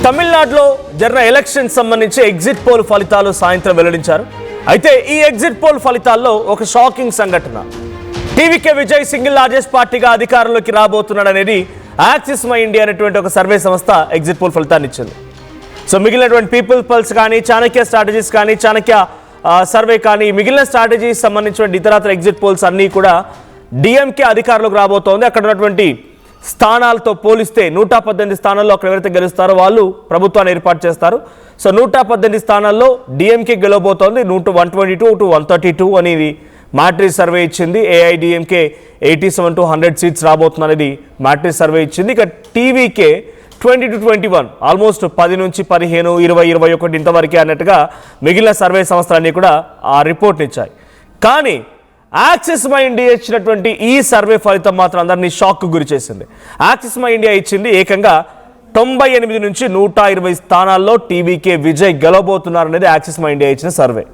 తమిళనాడులో జరిగిన ఎలక్షన్ సంబంధించి ఎగ్జిట్ పోల్ ఫలితాలు సాయంత్రం వెల్లడించారు. అయితే ఈ ఎగ్జిట్ పోల్ ఫలితాల్లో ఒక షాకింగ్ సంఘటన. టీవీకే విజయ్ సింగిల్ లార్జెస్ట్ పార్టీగా అధికారంలోకి రాబోతున్నాడనేది యాక్సిస్ మై ఇండియా అనేటువంటి ఒక సర్వే సంస్థ ఎగ్జిట్ పోల్ ఫలితాన్ని ఇచ్చింది. సో మిగిలినటువంటి పీపుల్ పల్స్ కానీ, చాణక్య స్ట్రాటజీస్ కానీ, చాణక్య సర్వే కానీ, మిగిలిన స్ట్రాటజీస్ సంబంధించిన ఇతరత్ర ఎగ్జిట్ పోల్స్ అన్నీ కూడా డిఎంకే అధికారంలోకి రాబోతోంది. అక్కడ ఉన్నటువంటి స్థానాలతో పోలిస్తే 118 స్థానాల్లో అక్కడ ఎవరైతే గెలుస్తారో వాళ్ళు ప్రభుత్వాన్ని ఏర్పాటు చేస్తారు. సో 118 స్థానాల్లో డిఎంకే గెలవబోతోంది. 122 to 132 అనేది మ్యాట్రిక్స్ సర్వే ఇచ్చింది. ఏఐడిఎంకే 87 to 100 సీట్స్ రాబోతుంది అనేది మ్యాట్రిక్స్ సర్వే ఇచ్చింది. ఇక టీవీకే 20 to 21 ఆల్మోస్ట్ 10 నుంచి 15, 20, 21 ఇంతవరకే అన్నట్టుగా మిగిలిన సర్వే సంస్థలన్నీ కూడా ఆ రిపోర్ట్ని ఇచ్చాయి. కానీ యాక్సిస్ మై ఇండియా ఇచ్చినటువంటి ఈ సర్వే ఫలితం మాత్రం అందరినీ షాక్కు గురి చేసింది. యాక్సిస్ మై ఇండియా ఇచ్చింది ఏకంగా 98 నుంచి 120 స్థానాల్లో టీవీకే విజయ్ గెలవబోతున్నారు అనేది యాక్సిస్ మై ఇండియా ఇచ్చిన సర్వే.